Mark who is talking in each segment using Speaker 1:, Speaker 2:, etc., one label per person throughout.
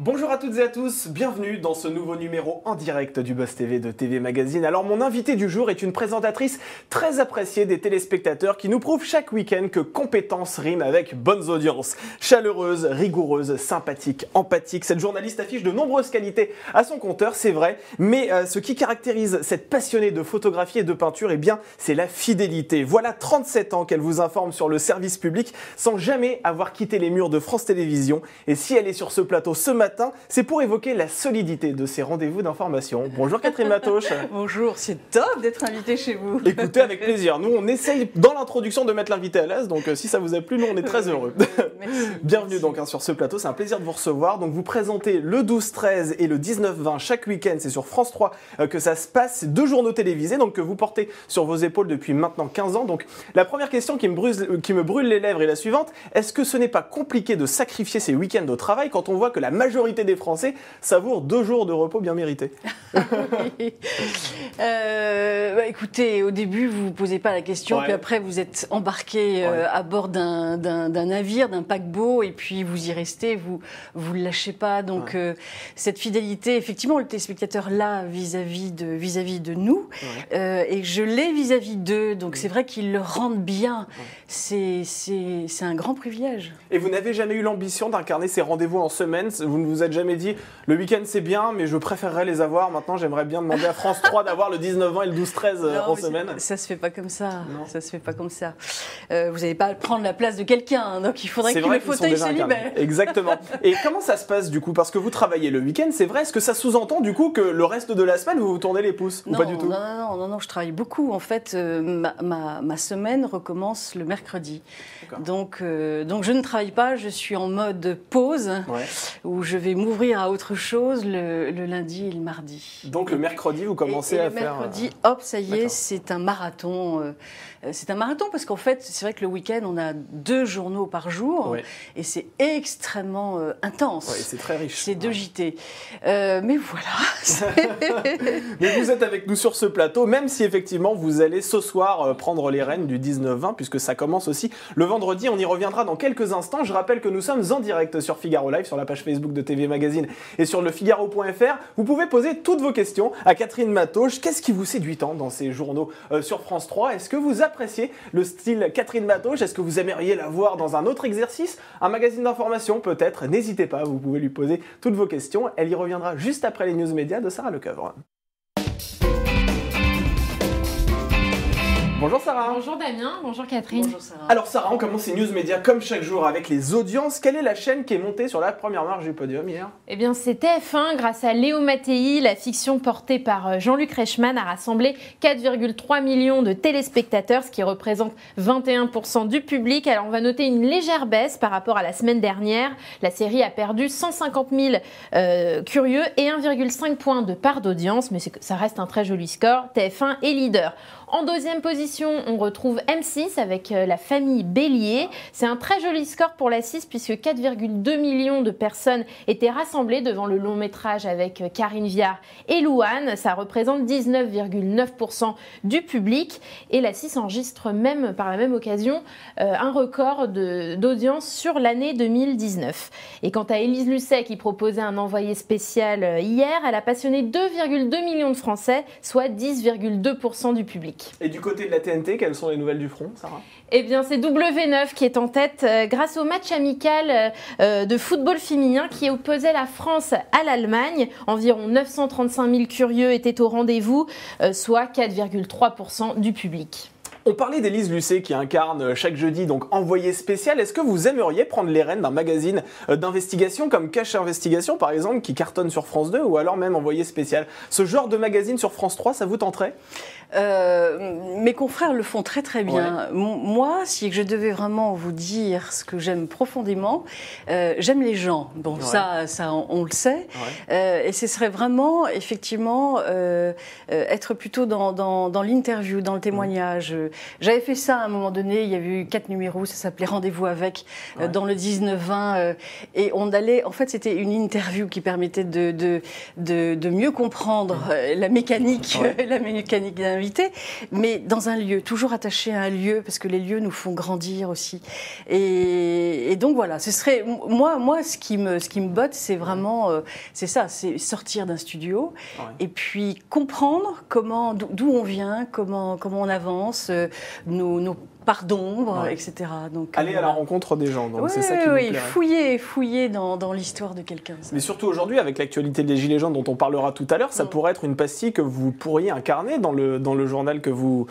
Speaker 1: Bonjour à toutes et à tous, bienvenue dans ce nouveau numéro en direct du Buzz TV de TV Magazine. Alors mon invité du jour est une présentatrice très appréciée des téléspectateurs qui nous prouve chaque week-end que compétence rime avec bonnes audiences. Chaleureuse, rigoureuse, sympathique, empathique, cette journaliste affiche de nombreuses qualités à son compteur, c'est vrai, mais ce qui caractérise cette passionnée de photographie et de peinture, eh bien c'est la fidélité. Voilà 37 ans qu'elle vous informe sur le service public sans jamais avoir quitté les murs de France Télévisions. Et si elle est sur ce plateau ce matin, c'est pour évoquer la solidité de ces rendez-vous d'information. Bonjour Catherine Matoche.
Speaker 2: Bonjour, c'est top d'être invitée chez vous.
Speaker 1: Écoutez, avec plaisir. Nous, on essaye dans l'introduction de mettre l'invité à l'aise, donc si ça vous a plu, nous, on est très heureux.
Speaker 2: Merci.
Speaker 1: Bienvenue donc sur ce plateau, c'est un plaisir de vous recevoir. Donc vous présentez le 12-13 et le 19-20 chaque week-end, c'est sur France 3 que ça se passe. C'est 2 journaux télévisés donc, que vous portez sur vos épaules depuis maintenant 15 ans. Donc la première question qui me brûle les lèvres est la suivante. Est-ce que ce n'est pas compliqué de sacrifier ces week-ends au travail quand on voit que la majorité des Français savourent 2 jours de repos bien mérités?
Speaker 2: Écoutez, au début, vous ne vous posez pas la question, puis après, vous êtes embarqué à bord d'un navire, d'un paquebot, et puis vous y restez, vous ne lâchez pas. Donc, cette fidélité, effectivement, le téléspectateur l'a vis-à-vis de nous, et je l'ai vis-à-vis d'eux. Donc, c'est vrai qu'ils le rendent bien. C'est un grand privilège.
Speaker 1: Et vous n'avez jamais eu l'ambition d'incarner ces rendez-vous en semaine? Vous ne vous êtes jamais dit, le week-end c'est bien, mais je préférerais les avoir. Maintenant, j'aimerais bien demander à France 3 d'avoir le 19-20 et le 12-13 en semaine.
Speaker 2: Ça se fait pas comme ça. Non. Ça se fait pas comme ça. Vous n'allez pas prendre la place de quelqu'un, hein, donc il faudrait que le fauteuil se libère.
Speaker 1: Exactement. Et comment ça se passe du coup? Parce que vous travaillez le week-end, c'est vrai. Est-ce que ça sous-entend du coup que le reste de la semaine vous vous tournez les pouces ou pas du tout?
Speaker 2: Non, je travaille beaucoup. En fait, ma semaine recommence le mercredi. Donc je ne travaille pas. Je suis en mode pause où je vais m'ouvrir à autre chose le lundi et le mardi.
Speaker 1: Donc le mercredi, vous commencez à faire...
Speaker 2: Le mercredi, hop, ça y est, c'est un marathon. C'est un marathon parce qu'en fait, c'est vrai que le week-end, on a 2 journaux par jour et c'est extrêmement intense.
Speaker 1: Oui, c'est très riche.
Speaker 2: C'est 2 JT. Mais voilà.
Speaker 1: Mais vous êtes avec nous sur ce plateau, même si effectivement vous allez ce soir prendre les rênes du 19-20, puisque ça commence aussi le vendredi. On y reviendra dans quelques instants. Je rappelle que nous sommes en direct sur Figaro Live, sur la page Facebook de TV Magazine et sur le Figaro.fr. Vous pouvez poser toutes vos questions à Catherine Matoche. Qu'est-ce qui vous séduit tant dans ces journaux sur France 3? Est-ce que vous appréciez le style Catherine Matoche? Est-ce que vous aimeriez la voir dans un autre exercice? Un magazine d'information peut-être? N'hésitez pas, vous pouvez lui poser toutes vos questions. Elle y reviendra juste après les news médias de Sarah Lecoeuvre. Bonjour Sarah.
Speaker 3: Bonjour Damien, bonjour Catherine.
Speaker 2: Bonjour Sarah.
Speaker 1: Alors Sarah, on commence ces news médias comme chaque jour avec les audiences. Quelle est la chaîne qui est montée sur la première marche du podium hier?
Speaker 3: Eh bien c'est TF1, grâce à Léo Mattei, la fiction portée par Jean-Luc Reichmann a rassemblé 4,3 millions de téléspectateurs, ce qui représente 21% du public. Alors on va noter une légère baisse par rapport à la semaine dernière. La série a perdu 150 000 curieux et 1,5 point de part d'audience, mais ça reste un très joli score. TF1 est leader. En deuxième position, on retrouve M6 avec la famille Bélier. C'est un très joli score pour la 6 puisque 4,2 millions de personnes étaient rassemblées devant le long métrage avec Karine Viard et Louane. Ça représente 19,9% du public. Et la 6 enregistre même par la même occasion un record d'audience sur l'année 2019. Et quant à Élise Lucet qui proposait un envoyé spécial hier, elle a passionné 2,2 millions de Français, soit 10,2% du public.
Speaker 1: Et du côté de la TNT, quelles sont les nouvelles du front, Sarah?
Speaker 3: Eh bien, c'est W9 qui est en tête grâce au match amical de football féminin qui opposait la France à l'Allemagne. Environ 935 000 curieux étaient au rendez-vous, soit 4,3% du public.
Speaker 1: On parlait d'Élise Lucet qui incarne chaque jeudi donc envoyé spécial. Est-ce que vous aimeriez prendre les rênes d'un magazine d'investigation comme Cache Investigation par exemple qui cartonne sur France 2 ou alors même envoyé spécial? Ce genre de magazine sur France 3, ça vous tenterait?
Speaker 2: Mes confrères le font très très bien. Moi, si je devais vraiment vous dire ce que j'aime profondément, j'aime les gens. Bon, ça on le sait. Et ce serait vraiment, effectivement, être plutôt dans l'interview, dans le témoignage. j'avais fait ça à un moment donné, il y avait eu 4 numéros, ça s'appelait Rendez-vous avec, dans le 19-20, et on allait, en fait c'était une interview qui permettait de mieux comprendre la mécanique d'un invité, mais dans un lieu, toujours attaché à un lieu, parce que les lieux nous font grandir aussi. Et donc voilà, ce serait, moi ce qui me botte, c'est vraiment, c'est ça, c'est sortir d'un studio, et puis comprendre d'où on vient, comment on avance, nos parts d'ombre, etc. Donc,
Speaker 1: aller à la rencontre des gens, donc c'est ça qui me
Speaker 2: plairait. Fouiller dans l'histoire de quelqu'un.
Speaker 1: Mais surtout aujourd'hui, avec l'actualité des Gilets jaunes dont on parlera tout à l'heure, ça pourrait être une pastille que vous pourriez incarner dans le journal que vous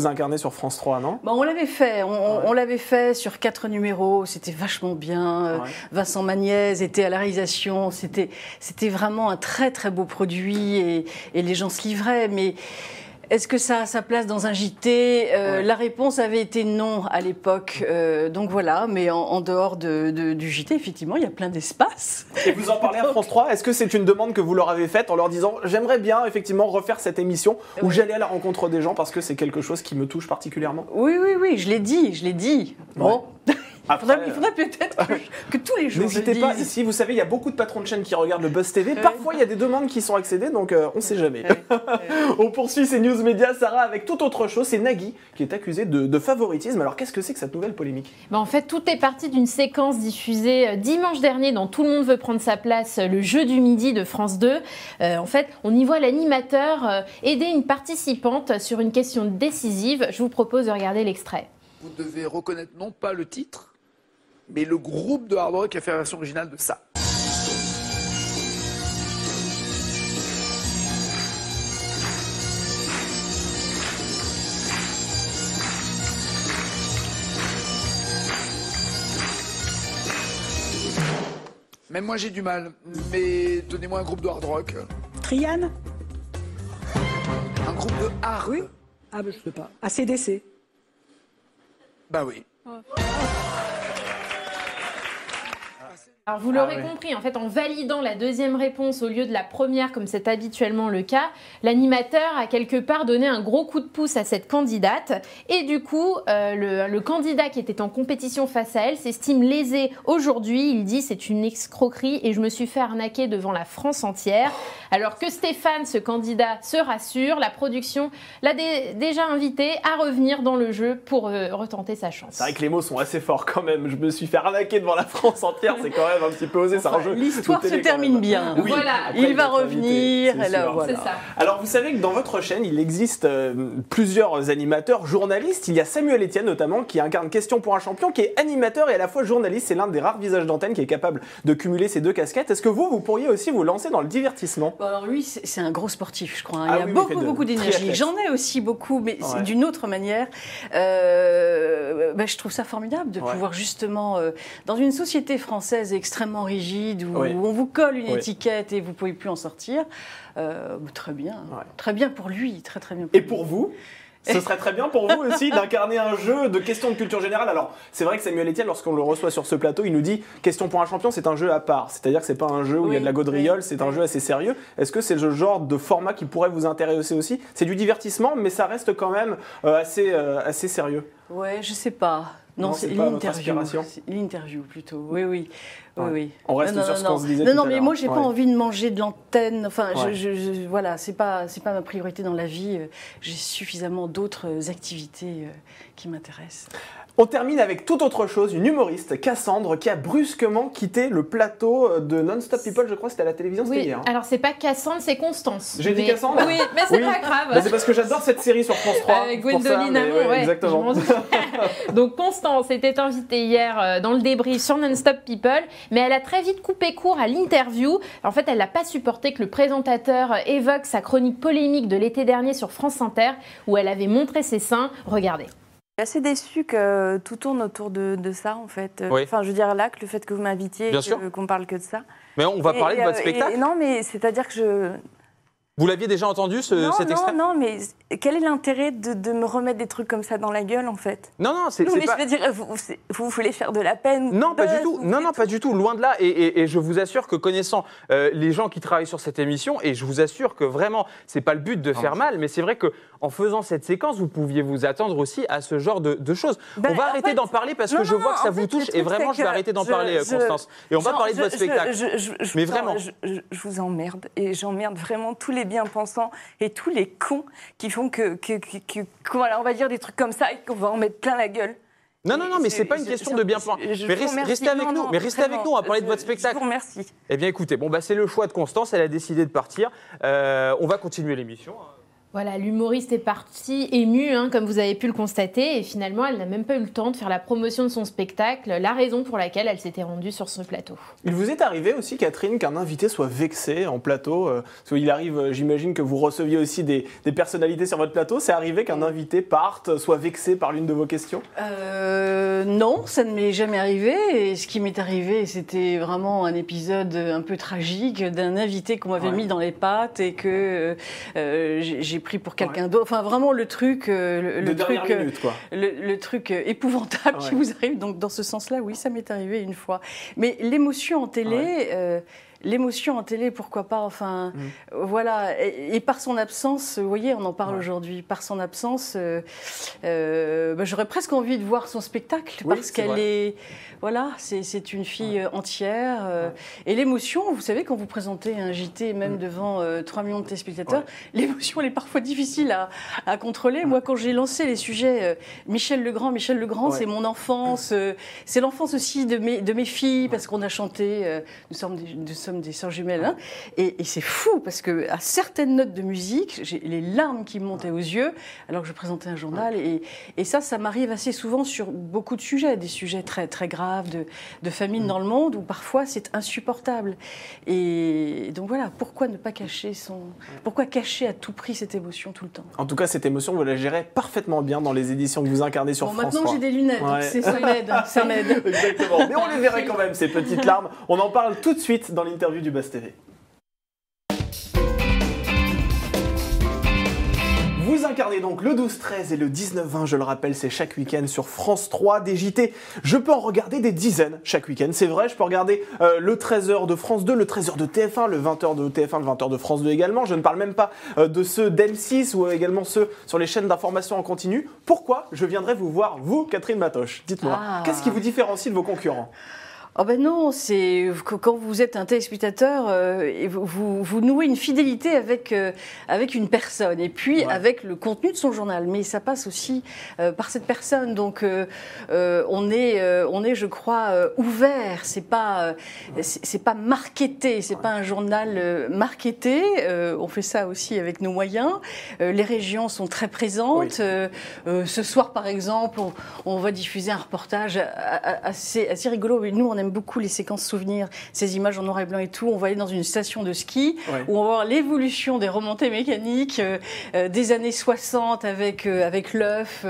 Speaker 1: incarnez sur France 3, non?
Speaker 2: On l'avait fait, on l'avait fait sur 4 numéros, c'était vachement bien. Vincent Magnès était à la réalisation, c'était vraiment un très très beau produit et les gens se livraient, mais est-ce que ça a sa place dans un JT? La réponse avait été non à l'époque. Donc voilà, mais en dehors du JT, effectivement, il y a plein d'espaces.
Speaker 1: Et vous en parlez à France 3. Est-ce que c'est une demande que vous leur avez faite en leur disant « J'aimerais bien effectivement refaire cette émission où j'allais à la rencontre des gens parce que c'est quelque chose qui me touche particulièrement ».
Speaker 2: Oui, je l'ai dit. Bon. Après, il faudrait peut-être que tous les jours.
Speaker 1: N'hésitez pas, ici, vous savez, il y a beaucoup de patrons de chaînes qui regardent le Buzz TV. Parfois, il y a des demandes qui sont accédées, donc on ne sait jamais. On poursuit ces news médias, Sarah, avec toute autre chose. C'est Nagui qui est accusé de favoritisme. Alors, qu'est-ce que c'est que cette nouvelle polémique?
Speaker 3: En fait, tout est parti d'une séquence diffusée dimanche dernier dans Tout le monde veut prendre sa place, le jeu du midi de France 2. En fait, on y voit l'animateur aider une participante sur une question décisive. Je vous propose de regarder l'extrait.
Speaker 4: Vous devez reconnaître non pas le titre, mais le groupe de hard rock qui a fait la version originale de ça. Même moi j'ai du mal, mais donnez-moi un groupe de hard rock.
Speaker 5: Trian?
Speaker 4: Un groupe de hard.
Speaker 5: Oui. Ah ben je peux pas. AC/DC.
Speaker 4: Bah oui.
Speaker 3: Alors vous l'aurez compris, en fait, en validant la deuxième réponse au lieu de la première, comme c'est habituellement le cas, l'animateur a quelque part donné un gros coup de pouce à cette candidate. Et du coup, le candidat qui était en compétition face à elle s'estime lésé aujourd'hui. Il dit « c'est une escroquerie et je me suis fait arnaquer devant la France entière ». Alors que Stéphane, ce candidat, se rassure, la production l'a déjà invité à revenir dans le jeu pour retenter sa chance.
Speaker 1: C'est vrai que les mots sont assez forts quand même. Je me suis fait arnaquer devant la France entière, c'est quand même un petit peu osé. C'est un jeu.
Speaker 2: L'histoire se termine bien.
Speaker 1: Oui,
Speaker 2: voilà,
Speaker 1: après,
Speaker 2: il va revenir.
Speaker 3: C'est ça.
Speaker 1: Alors vous savez que dans votre chaîne, il existe plusieurs animateurs, journalistes. Il y a Samuel Etienne notamment qui incarne Question pour un champion, qui est animateur et à la fois journaliste. C'est l'un des rares visages d'antenne qui est capable de cumuler ces deux casquettes. Est-ce que vous pourriez aussi vous lancer dans le divertiment?
Speaker 2: Alors lui, c'est un gros sportif, je crois. Il y a beaucoup d'énergie. J'en ai aussi beaucoup, mais c'est d'une autre manière. Je trouve ça formidable de pouvoir justement, dans une société française extrêmement rigide, où on vous colle une étiquette et vous ne pouvez plus en sortir, très bien. Très bien pour lui, très bien pour lui.
Speaker 1: Et pour vous? Ce serait très bien pour vous aussi d'incarner un jeu de questions de culture générale. Alors, c'est vrai que Samuel Etienne, lorsqu'on le reçoit sur ce plateau, il nous dit « Question pour un champion, c'est un jeu à part ». C'est-à-dire que c'est pas un jeu où il y a de la gaudriole, c'est un jeu assez sérieux. Est-ce que c'est le genre de format qui pourrait vous intéresser aussi? C'est du divertissement, mais ça reste quand même assez sérieux.
Speaker 2: Ouais, je sais pas. Non, c'est l'interview. L'interview plutôt. Oui.
Speaker 1: On reste sur ce qu'on se disait tout à l'heure.
Speaker 2: Non, mais moi, j'ai pas envie de manger de l'antenne. Enfin, voilà, c'est pas ma priorité dans la vie. J'ai suffisamment d'autres activités qui m'intéressent.
Speaker 1: On termine avec toute autre chose, une humoriste, Cassandre, qui a brusquement quitté le plateau de Non-Stop People, je crois que c'était à la télévision, c'était hier.
Speaker 3: Alors c'est pas Cassandre, c'est Constance.
Speaker 1: J'ai dit Cassandre?
Speaker 3: Oui, mais c'est pas grave.
Speaker 1: C'est parce que j'adore cette série sur France 3.
Speaker 3: Gwendoline Amon,
Speaker 1: exactement.
Speaker 3: Donc Constance était invitée hier dans le débrief sur Non-Stop People, mais elle a très vite coupé court à l'interview. En fait, elle n'a pas supporté que le présentateur évoque sa chronique polémique de l'été dernier sur France Inter, où elle avait montré ses seins. Regardez.
Speaker 6: Je suis assez déçue que tout tourne autour de ça, en fait. Enfin, je veux dire, là, que le fait que vous m'invitiez, qu'on parle que de ça.
Speaker 7: Mais on va parler de votre spectacle.
Speaker 6: Non, mais c'est-à-dire que
Speaker 7: Vous l'aviez déjà entendu, cet extrait?
Speaker 6: Non, mais quel est l'intérêt de me remettre des trucs comme ça dans la gueule, en fait?
Speaker 7: Non, c'est pas...
Speaker 6: Je veux dire, vous voulez faire de la peine?
Speaker 7: Non, pas du tout. Non, pas du tout. Loin de là. Et je vous assure que connaissant les gens qui travaillent sur cette émission, et je vous assure que vraiment, c'est pas le but de faire mal, mais c'est vrai qu'en faisant cette séquence, vous pouviez vous attendre aussi à ce genre de choses. On va arrêter d'en parler parce que je vois que ça vous touche, et vraiment, je vais arrêter d'en parler, Constance. Et on va parler de votre spectacle. Mais vraiment.
Speaker 6: Je vous emmerde, et j'emmerde vraiment tous les bien-pensants et tous les cons qui font que voilà, on va dire des trucs comme ça et qu'on va en mettre plein la gueule.
Speaker 7: Non, mais c'est pas une question de bien-pensant. Mais restez avec nous. Mais restez avec nous, on va parler de votre spectacle.
Speaker 6: Je vous remercie.
Speaker 7: Eh bien, écoutez, c'est le choix de Constance. Elle a décidé de partir. On va continuer l'émission.
Speaker 3: Voilà, l'humoriste est partie émue, comme vous avez pu le constater, et finalement, elle n'a même pas eu le temps de faire la promotion de son spectacle, la raison pour laquelle elle s'était rendue sur ce plateau. Il
Speaker 1: vous est arrivé aussi, Catherine, qu'un invité soit vexé en plateau parce qu'il arrive, j'imagine que vous receviez aussi des personnalités sur votre plateau. C'est arrivé qu'un invité parte, soit vexé par l'une de vos questions?
Speaker 2: Non, ça ne m'est jamais arrivé. Et ce qui m'est arrivé, c'était vraiment un épisode un peu tragique d'un invité qu'on m'avait mis dans les pattes et que j'ai pris pour quelqu'un d'autre. Enfin, vraiment le truc, le truc épouvantable qui vous arrive. Donc, dans ce sens-là, oui, ça m'est arrivé une fois. Mais l'émotion en télé. L'émotion en télé, pourquoi pas, enfin, voilà. Et par son absence, vous voyez, on en parle aujourd'hui, par son absence, j'aurais presque envie de voir son spectacle, parce qu'elle est, voilà, c'est une fille entière. Et l'émotion, vous savez, quand vous présentez un JT, même devant 3 millions de téléspectateurs, l'émotion, elle est parfois difficile à contrôler. Moi, quand j'ai lancé les sujets, Michel Legrand, c'est mon enfance, c'est l'enfance aussi de mes filles, parce qu'on a chanté, nous sommes des sœurs jumelles, et c'est fou parce que à certaines notes de musique, j'ai les larmes qui me montaient aux yeux alors que je présentais un journal, et ça m'arrive assez souvent sur beaucoup de sujets, des sujets très très graves de famine dans le monde où parfois c'est insupportable. Et donc voilà, pourquoi ne pas cacher pourquoi cacher à tout prix cette émotion tout le temps?
Speaker 1: En tout cas, cette émotion, vous la gérez parfaitement bien dans les éditions que vous incarnez sur France 3.
Speaker 2: Maintenant j'ai des lunettes, donc ça m'aide.
Speaker 1: Exactement. Mais on les verrait quand même, ces petites larmes. On en parle tout de suite dans l'interview du Buzz TV. Vous incarnez donc le 12-13 et le 19-20, je le rappelle, c'est chaque week-end sur France 3, des JT. Je peux en regarder des dizaines chaque week-end, c'est vrai, je peux regarder le 13h de France 2, le 13h de TF1, le 20h de TF1, le 20h de France 2 également. Je ne parle même pas de ceux d'M6 ou également ceux sur les chaînes d'information en continu. Pourquoi je viendrais vous voir, vous, Catherine Matoche? Dites-moi, qu'est-ce qui vous différencie de vos concurrents?
Speaker 2: Oh ben non, c'est quand vous êtes un téléspectateur, vous nouez une fidélité avec une personne et puis avec le contenu de son journal. Mais ça passe aussi par cette personne. Donc on est, je crois, ouvert. C'est pas marketé. C'est pas un journal marketé. On fait ça aussi avec nos moyens. Les régions sont très présentes. Ce soir, par exemple, on va diffuser un reportage assez rigolo. Nous, on aime beaucoup les séquences souvenirs, ces images en noir et blanc et tout. On va aller dans une station de ski où on va voir l'évolution des remontées mécaniques des années 60 avec l'œuf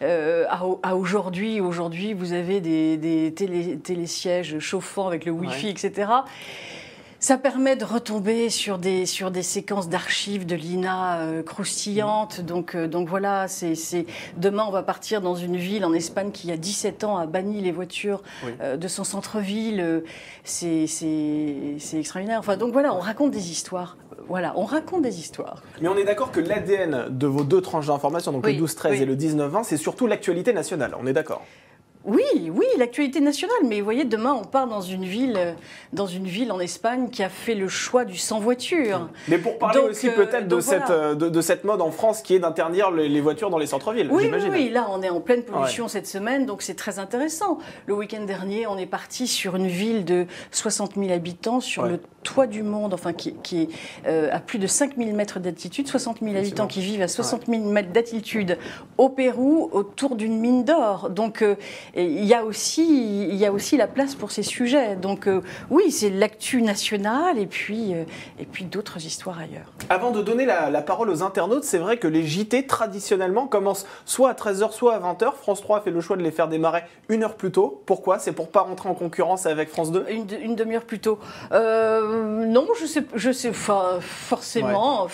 Speaker 2: à aujourd'hui. Aujourd'hui, vous avez des télésièges chauffants avec le Wi-Fi, etc. Ça permet de retomber sur des séquences d'archives de l'INA croustillantes. Donc voilà, demain on va partir dans une ville en Espagne qui, il y a 17 ans, a banni les voitures de son centre-ville. C'est extraordinaire. Enfin, donc voilà, on raconte des histoires. Mais
Speaker 1: on est d'accord que l'ADN de vos deux tranches d'information, donc le 12-13 et le 19-20, c'est surtout l'actualité nationale. On est d'accord?
Speaker 2: Oui, l'actualité nationale. Mais vous voyez, demain, on part dans une ville en Espagne qui a fait le choix du sans voiture.
Speaker 1: Mais pour parler aussi peut-être de cette mode en France qui est d'interdire les voitures dans les centres-villes, j'imagine.
Speaker 2: Oui, là, on est en pleine pollution cette semaine, donc c'est très intéressant. Le week-end dernier, on est parti sur une ville de 60 000 habitants, sur le toit du monde, enfin qui est à plus de 5 000 mètres d'altitude, 60 000 habitants qui vivent à 60 000 mètres d'altitude au Pérou, autour d'une mine d'or. Donc, et il y a aussi la place pour ces sujets. Donc oui, c'est l'actu nationale et puis d'autres histoires ailleurs.
Speaker 1: Avant de donner la parole aux internautes, c'est vrai que les JT traditionnellement commencent soit à 13h, soit à 20h. France 3 a fait le choix de les faire démarrer une heure plus tôt. Pourquoi? C'est pour pas rentrer en concurrence avec France 2?
Speaker 2: Une demi-heure plus tôt. Non, je sais, forcément,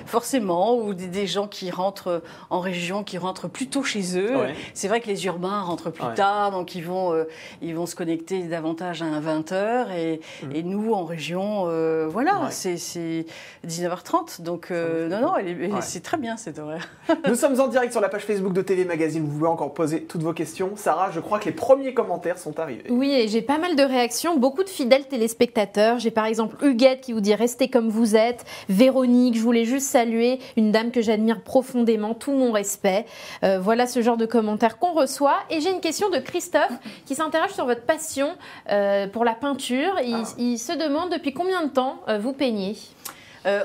Speaker 2: forcément, ou des gens qui rentrent en région, qui rentrent plus tôt chez eux.
Speaker 1: Ouais.
Speaker 2: C'est vrai que les urbains rentrent plus tard, donc ils vont se connecter davantage à 20h, et nous, en région, voilà, c'est 19h30, donc non, c'est très bien cet horaire.
Speaker 1: Nous sommes en direct sur la page Facebook de TV Magazine, vous pouvez encore poser toutes vos questions. Sarah, je crois que les premiers commentaires sont arrivés.
Speaker 3: Oui, et j'ai pas mal de réactions, beaucoup de fidèles téléspectateurs. J'ai par exemple Huguette qui vous dit « Restez comme vous êtes ». Véronique, je voulais juste saluer une dame que j'admire profondément, tout mon respect. Voilà ce genre de commentaires qu'on reçoit. Et j'ai une question de Christophe qui s'interroge sur votre passion pour la peinture. Il se demande depuis combien de temps vous peignez.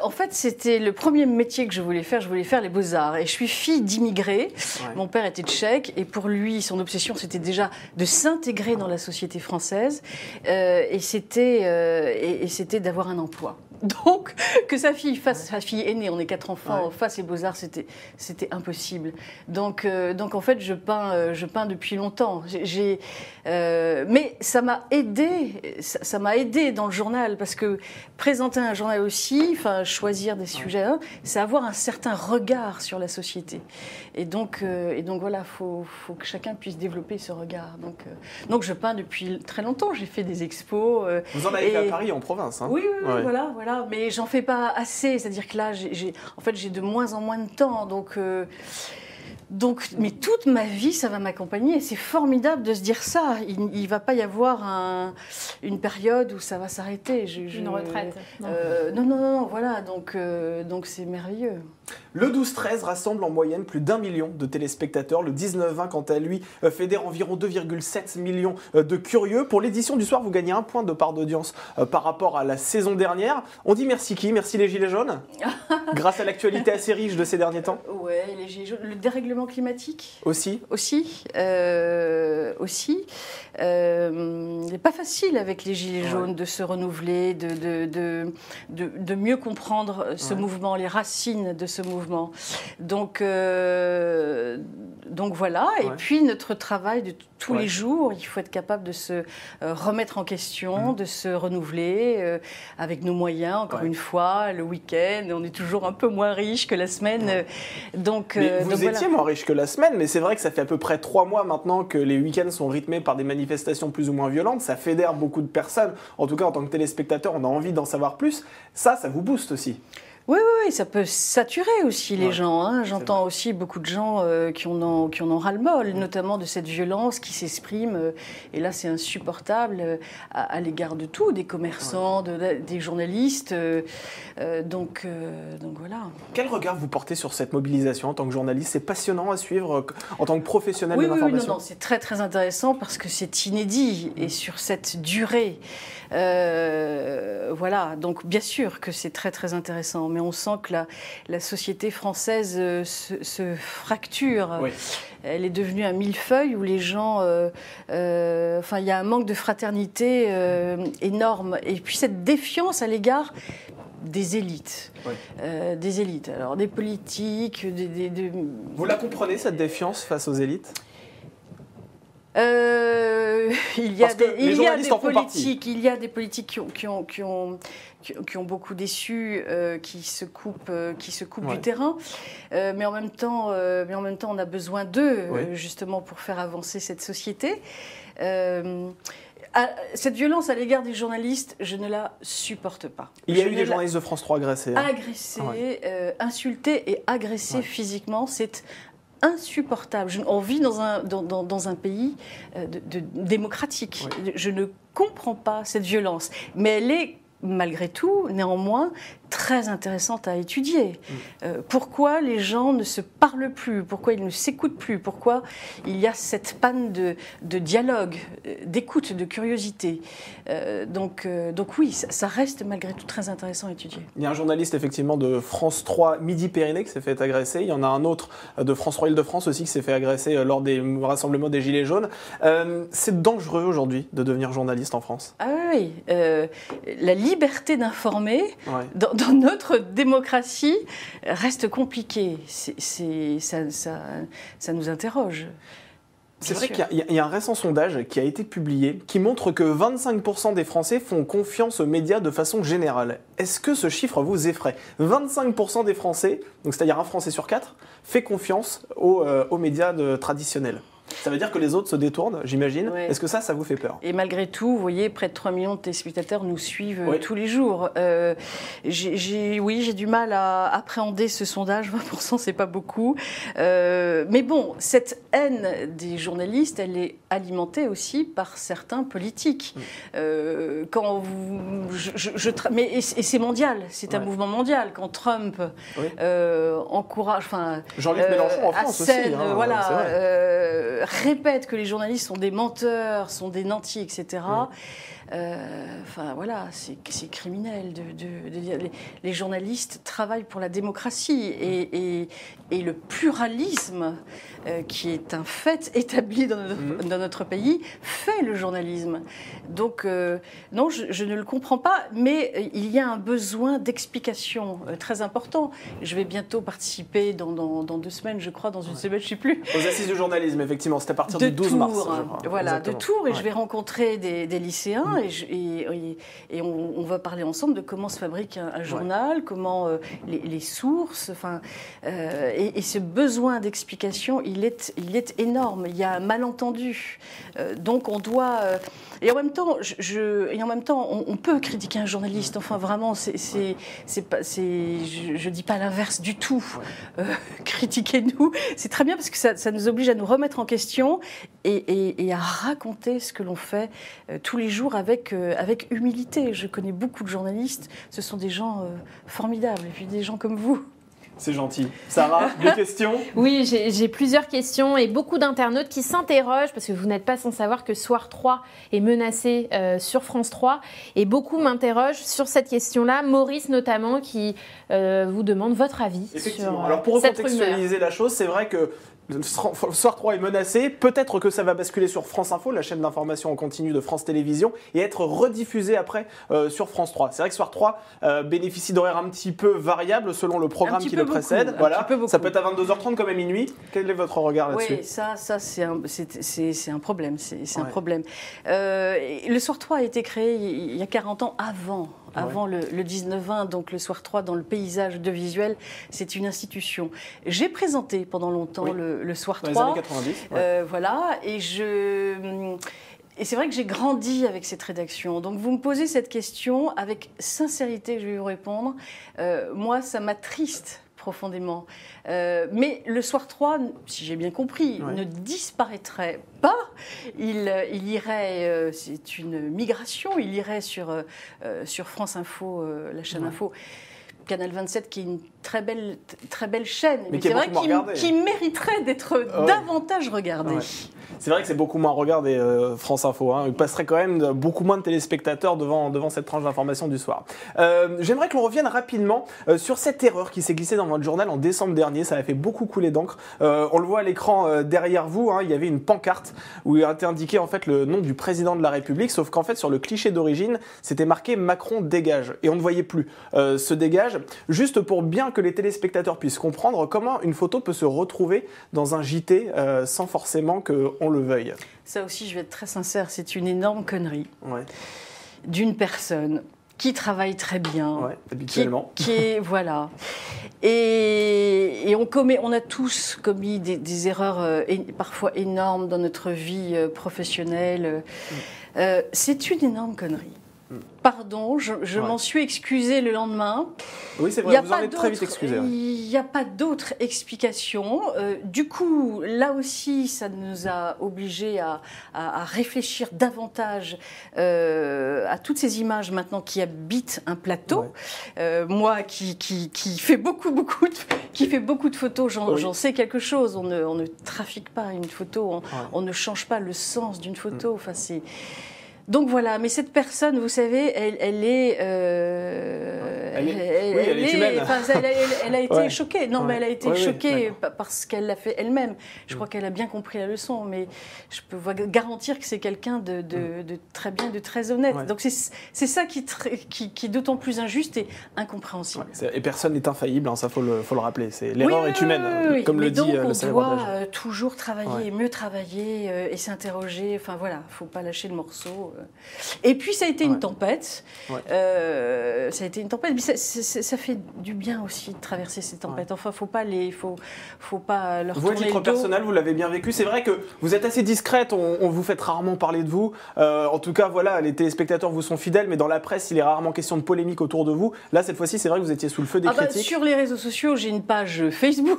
Speaker 2: En fait, c'était le premier métier que je voulais faire. Je voulais faire les beaux-arts. Et je suis fille d'immigrés. Ouais. Mon père était tchèque. Et pour lui, son obsession, c'était déjà de s'intégrer dans la société française. Et c'était d'avoir un emploi. Donc, que sa fille aînée, on est 4 enfants, fasse les beaux-arts, c'était impossible. Donc en fait, je peins depuis longtemps. Mais ça m'a aidé dans le journal, parce que présenter un journal aussi, choisir des sujets, c'est avoir un certain regard sur la société. Et donc voilà, faut que chacun puisse développer ce regard. Donc je peins depuis très longtemps. J'ai fait des expos.
Speaker 1: Vous en avez fait à Paris, en province, hein?
Speaker 2: Oui, voilà. Mais j'en fais pas assez. C'est-à-dire que là, j'ai de moins en moins de temps. Donc, mais toute ma vie, ça va m'accompagner. Et c'est formidable de se dire ça. Il va pas y avoir une période où ça va s'arrêter.
Speaker 3: Une retraite.
Speaker 2: Non, voilà. Donc c'est merveilleux.
Speaker 1: Le 12-13 rassemble en moyenne plus d'1 million de téléspectateurs. Le 19-20, quant à lui, fédère environ 2,7 millions de curieux. Pour l'édition du soir, vous gagnez 1 point de part d'audience par rapport à la saison dernière. On dit merci qui? Merci les Gilets jaunes? Grâce à l'actualité assez riche de ces derniers temps.
Speaker 2: Ouais, les Gilets jaunes. Le dérèglement climatique
Speaker 1: aussi.
Speaker 2: C'est pas facile avec les Gilets jaunes de se renouveler, de mieux comprendre ce mouvement, les racines de ce mouvement. Donc voilà. Et puis notre travail de tous les jours, il faut être capable de se remettre en question, de se renouveler avec nos moyens. Encore une fois, le week-end, on est toujours un peu moins riche que la semaine.
Speaker 1: Vous étiez moins riche que la semaine, mais c'est vrai que ça fait à peu près 3 mois maintenant que les week-ends sont rythmés par des manifestations plus ou moins violentes. Ça fédère beaucoup de personnes. En tout cas, en tant que téléspectateur, on a envie d'en savoir plus. Ça vous booste aussi.
Speaker 2: Oui, ça peut saturer aussi les gens. Hein. J'entends aussi beaucoup de gens qui en ont ras-le-bol, notamment de cette violence qui s'exprime. Et là, c'est insupportable à l'égard de tout, des commerçants, des journalistes. Donc voilà.
Speaker 1: Quel regard vous portez sur cette mobilisation en tant que journaliste? C'est passionnant à suivre en tant que professionnel de l'information.
Speaker 2: Non, c'est très très intéressant parce que c'est inédit et sur cette durée. Voilà, donc bien sûr que c'est très très intéressant, mais on sent que la société française se fracture. Oui. Elle est devenue un millefeuille où les gens... il y a un manque de fraternité énorme. Et puis cette défiance à l'égard des élites. Oui. Des élites. Alors des politiques...
Speaker 1: Vous la comprenez, cette défiance face aux élites?
Speaker 2: Il y a des politiques qui ont beaucoup déçu, qui se coupent du terrain, mais en même temps on a besoin d'eux justement pour faire avancer cette société. Cette violence à l'égard des journalistes, je ne la supporte pas.
Speaker 1: Il y a eu des journalistes de France 3 agressés.
Speaker 2: Agressés, insultés et agressés physiquement, c'est insupportable. On vit dans un pays démocratique. Oui. Je ne comprends pas cette violence. Mais elle est, malgré tout, néanmoins, très intéressantes à étudier. Pourquoi les gens ne se parlent plus? Pourquoi ils ne s'écoutent plus? Pourquoi il y a cette panne de dialogue, d'écoute, de curiosité? Donc oui, ça reste malgré tout très intéressant à étudier.
Speaker 1: Il y a un journaliste effectivement de France 3 Midi-Pyrénées qui s'est fait agresser. Il y en a un autre de France 3 Île-de-France aussi qui s'est fait agresser lors des rassemblements des Gilets jaunes. C'est dangereux aujourd'hui de devenir journaliste en France?
Speaker 2: Ah oui, la liberté d'informer dans notre démocratie reste compliquée. Ça nous interroge.
Speaker 1: C'est vrai qu'il y a un récent sondage qui a été publié qui montre que 25% des Français font confiance aux médias de façon générale. Est-ce que ce chiffre vous effraie? 25% des Français, donc c'est-à-dire un Français sur 4, fait confiance aux médias traditionnels. Ça veut dire que les autres se détournent, j'imagine. Ouais. Est-ce que ça vous fait peur?
Speaker 2: Et malgré tout, vous voyez, près de 3 millions de téléspectateurs nous suivent tous les jours. J'ai du mal à appréhender ce sondage. 20%, c'est pas beaucoup. Mais bon, cette haine des journalistes, elle est alimentée aussi par certains politiques. Quand et c'est mondial, c'est un mouvement mondial. Quand Trump encourage,
Speaker 1: Jean-Luc Mélenchon en France aussi.
Speaker 2: Répète que les journalistes sont des menteurs, sont des nantis, etc. C'est criminel. Les journalistes travaillent pour la démocratie et le pluralisme, qui est un fait établi dans notre pays, fait le journalisme. Donc, non, je ne le comprends pas, mais il y a un besoin d'explication très important. Je vais bientôt participer dans 2 semaines, je crois, dans une semaine, je ne sais plus.
Speaker 1: Aux Assises du journalisme, effectivement, c'était à partir du 12 mars.
Speaker 2: Voilà, de Tours, et je vais rencontrer des lycéens. Et on va parler ensemble de comment se fabrique un journal, comment les sources, et ce besoin d'explication, il est énorme. Il y a un malentendu. Donc on doit... Et en même temps, on peut critiquer un journaliste. Enfin, vraiment, je dis pas l'inverse du tout. Critiquez-nous, c'est très bien parce que ça nous oblige à nous remettre en question et à raconter ce que l'on fait tous les jours avec humilité. Je connais beaucoup de journalistes. Ce sont des gens formidables, et puis des gens comme vous.
Speaker 1: C'est gentil. Sarah, des questions?
Speaker 3: Oui, j'ai plusieurs questions et beaucoup d'internautes qui s'interrogent parce que vous n'êtes pas sans savoir que Soir 3 est menacé sur France 3 et beaucoup m'interrogent sur cette question-là. Maurice notamment qui vous demande votre avis sur cette rumeur.
Speaker 1: Alors pour recontextualiser la chose, c'est vrai que Soir 3 est menacé, peut-être que ça va basculer sur France Info, la chaîne d'information en continu de France Télévisions, et être rediffusé après sur France 3. C'est vrai que Soir 3 bénéficie d'horaires un petit peu variables selon le programme qui le précède. Voilà. Ça peut être à 22h30 comme à minuit. Quel est votre regard là-dessus?
Speaker 2: Oui, ça c'est un problème. C'est un problème. Le Soir 3 a été créé il y a 40 ans avant le 19-20, donc le Soir 3 dans le paysage audiovisuel, c'est une institution. J'ai présenté pendant longtemps le Soir 3.
Speaker 1: Dans les années 90.
Speaker 2: Voilà, et c'est vrai que j'ai grandi avec cette rédaction. Donc vous me posez cette question, avec sincérité, je vais vous répondre. Moi, ça m'attriste profondément. Mais le Soir 3, si j'ai bien compris, ne disparaîtrait pas. Il irait, c'est une migration, il irait sur France Info, la chaîne Info. Canal 27, qui est une très belle chaîne, mais c'est vrai qui mériterait d'être davantage regardée.
Speaker 1: C'est vrai que c'est beaucoup moins regardé, France Info. Il passerait quand même beaucoup moins de téléspectateurs devant cette tranche d'information du soir. J'aimerais que l'on revienne rapidement sur cette erreur qui s'est glissée dans votre journal en décembre dernier. Ça a fait beaucoup couler d'encre. On le voit à l'écran derrière vous. Il y avait une pancarte où il était indiqué en fait le nom du président de la République, sauf qu'en fait sur le cliché d'origine, c'était marqué Macron dégage. Et on ne voyait plus ce dégage. Juste pour bien que les téléspectateurs puissent comprendre comment une photo peut se retrouver dans un JT sans forcément qu'on le veuille.
Speaker 2: Ça aussi, je vais être très sincère, c'est une énorme connerie d'une personne qui travaille très bien,
Speaker 1: habituellement.
Speaker 2: Qui est voilà. Et on a tous commis des erreurs parfois énormes dans notre vie professionnelle. C'est une énorme connerie. pardon, je m'en suis excusée le lendemain.
Speaker 1: Oui, c'est vrai, vous en êtes très vite excusée.
Speaker 2: Il n'y a pas d'autre explication. Du coup, là aussi, ça nous a obligés à réfléchir davantage à toutes ces images maintenant qui habitent un plateau. Ouais. Moi, qui fait beaucoup de photos, j'en sais quelque chose. On ne trafique pas une photo, on ne change pas le sens d'une photo. Enfin, c'est... Donc voilà, mais cette personne, vous savez, elle est humaine. Elle a été choquée. Non, mais elle a été choquée parce qu'elle l'a fait elle-même. Je crois qu'elle a bien compris la leçon, mais je peux vous garantir que c'est quelqu'un de très bien, de très honnête. Ouais. Donc c'est ça qui est d'autant plus injuste et incompréhensible.
Speaker 1: Ouais, et personne n'est infaillible, hein, ça faut le rappeler. L'erreur est humaine, comme le dit le célèbre adage.
Speaker 2: On doit toujours travailler, mieux travailler et s'interroger. Enfin voilà, faut pas lâcher le morceau. Et puis ça a été une tempête. Ouais. Ça a été une tempête, mais ça fait du bien aussi de traverser ces tempêtes. Ouais. Enfin, faut pas leur tourner le dos.
Speaker 1: Vous, à titre personnel, vous l'avez bien vécu. C'est vrai que vous êtes assez discrète. On vous fait rarement parler de vous. En tout cas, voilà, les téléspectateurs vous sont fidèles, mais dans la presse, il est rarement question de polémique autour de vous. Là, cette fois-ci, c'est vrai que vous étiez sous le feu des critiques.
Speaker 2: Sur les réseaux sociaux, j'ai une page Facebook.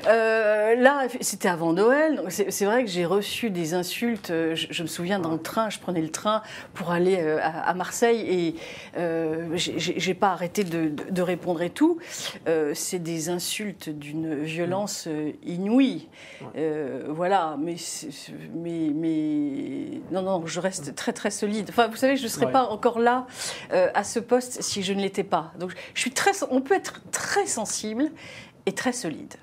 Speaker 2: Là, c'était avant Noël. Donc c'est vrai que j'ai reçu des insultes. Je me souviens dans le train, je prenais le train pour aller à Marseille et j'ai pas arrêté de répondre et tout. C'est des insultes d'une violence inouïe. Voilà, mais non, je reste très très solide. Enfin, vous savez, je ne serais pas encore là à ce poste si je ne l'étais pas. Donc, on peut être très sensible et très solide.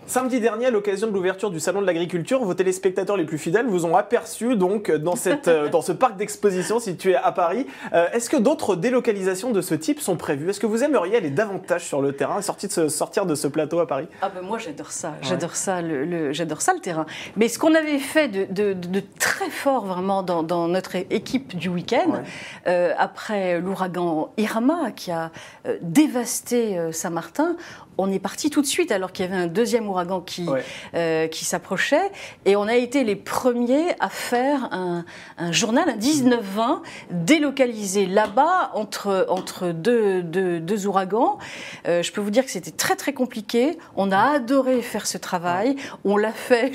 Speaker 1: Samedi dernier, à l'occasion de l'ouverture du Salon de l'Agriculture, vos téléspectateurs les plus fidèles vous ont aperçu donc dans ce parc d'exposition situé à Paris. Est-ce que d'autres délocalisations de ce type sont prévues? Est-ce que vous aimeriez aller davantage sur le terrain et sortir de ce plateau à Paris?
Speaker 2: Moi j'adore ça, j'adore ça le terrain. Mais ce qu'on avait fait de très fort vraiment dans notre équipe du week-end, après l'ouragan Irma qui a dévasté Saint-Martin, on est parti tout de suite alors qu'il y avait un deuxième ouragan qui s'approchait et on a été les premiers à faire un journal, un 19-20 délocalisé là-bas entre deux ouragans. Je peux vous dire que c'était très très compliqué. On a adoré faire ce travail. On l'a fait.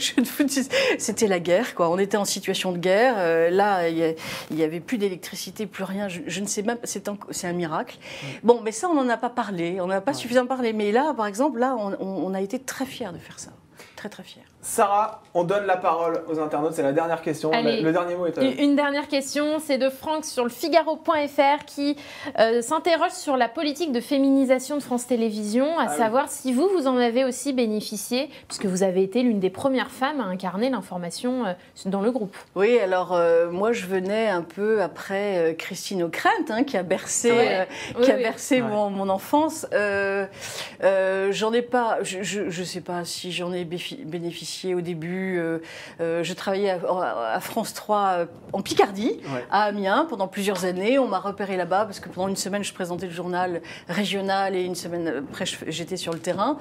Speaker 2: C'était la guerre, quoi. On était en situation de guerre. Là, il y avait plus d'électricité, plus rien. Je ne sais même. C'est un miracle. Bon, mais ça, on n'en a pas parlé. On n'a pas suffisamment parlé. Mais là, par exemple, on a été très fiers de faire ça. Très, très fiers.
Speaker 1: Sarah, on donne la parole aux internautes. C'est la dernière question.
Speaker 3: Allez,
Speaker 1: le dernier mot est à vous.
Speaker 3: Une dernière question, c'est de Franck sur le Figaro.fr qui s'interroge sur la politique de féminisation de France Télévisions, à savoir si vous en avez aussi bénéficié, puisque vous avez été l'une des premières femmes à incarner l'information dans le groupe.
Speaker 2: Oui, alors moi je venais un peu après Christine Ockrent, qui a bercé, mon enfance. J'en ai pas, je sais pas si j'en ai bénéficié au début. Je travaillais à France 3 en Picardie, à Amiens, pendant plusieurs années. On m'a repéré là-bas parce que pendant une semaine, je présentais le journal régional et une semaine après, j'étais sur le terrain.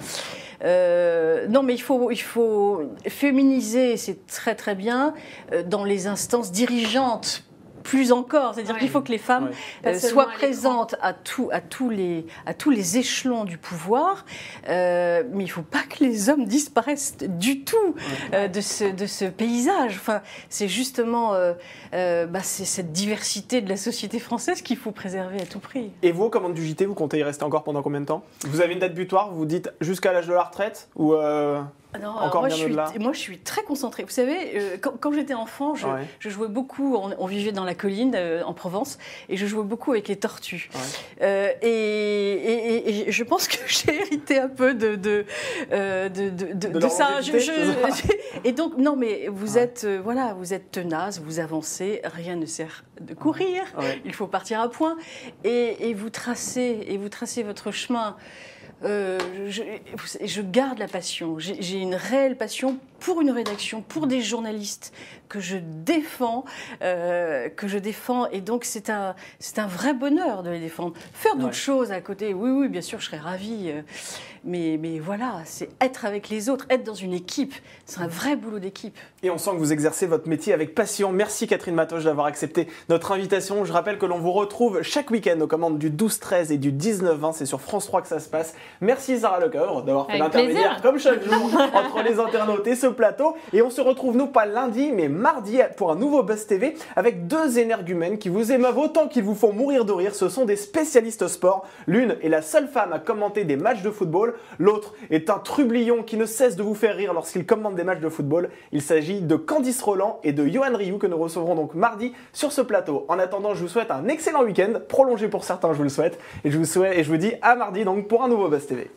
Speaker 2: Non, mais il faut féminiser, c'est très très bien, dans les instances dirigeantes. Plus encore, c'est-à-dire qu'il faut que les femmes soient présentes à tous les échelons du pouvoir, mais il ne faut pas que les hommes disparaissent du tout de ce paysage. Enfin, c'est justement c'est cette diversité de la société française qu'il faut préserver à tout prix.
Speaker 1: Et vous, aux commandes du JT, vous comptez y rester encore pendant combien de temps? Vous avez une date butoir, vous vous dites jusqu'à l'âge de la retraite ou
Speaker 2: Non,
Speaker 1: encore bien au-delà?
Speaker 2: Moi, je suis très concentrée. Vous savez, quand j'étais enfant, je jouais beaucoup. On vivait dans la colline, en Provence, et je jouais beaucoup avec les tortues. Et je pense que j'ai hérité un peu de ça. Et donc, non, mais vous êtes tenace, vous avancez. Rien ne sert de courir. Il faut partir à point, et vous tracez votre chemin. Je garde la passion. J'ai une réelle passion pour une rédaction, pour des journalistes que je défends, et donc c'est un vrai bonheur de les défendre. Faire d'autres choses à côté, oui, bien sûr, je serais ravie, mais voilà, c'est être avec les autres, être dans une équipe, c'est un vrai boulot d'équipe.
Speaker 1: Et on sent que vous exercez votre métier avec passion. Merci Catherine Matoche d'avoir accepté notre invitation. Je rappelle que l'on vous retrouve chaque week-end aux commandes du 12-13 et du 19-20, c'est sur France 3 que ça se passe. Merci Sarah Lecoeur d'avoir fait l'intermédiaire comme chaque jour entre les internautes et ce plateau. Et on se retrouve non pas lundi mais mardi pour un nouveau Buzz TV avec deux énergumènes qui vous émeuvent autant qu'ils vous font mourir de rire. Ce sont des spécialistes sport. L'une est la seule femme à commenter des matchs de football. L'autre est un trublion qui ne cesse de vous faire rire lorsqu'il commente des matchs de football. Il s'agit de Candice Roland et de Johan Rioux que nous recevrons donc mardi sur ce plateau. En attendant, je vous souhaite un excellent week-end, prolongé pour certains, je vous le souhaite. Et je vous dis à mardi donc pour un nouveau Buzz TV.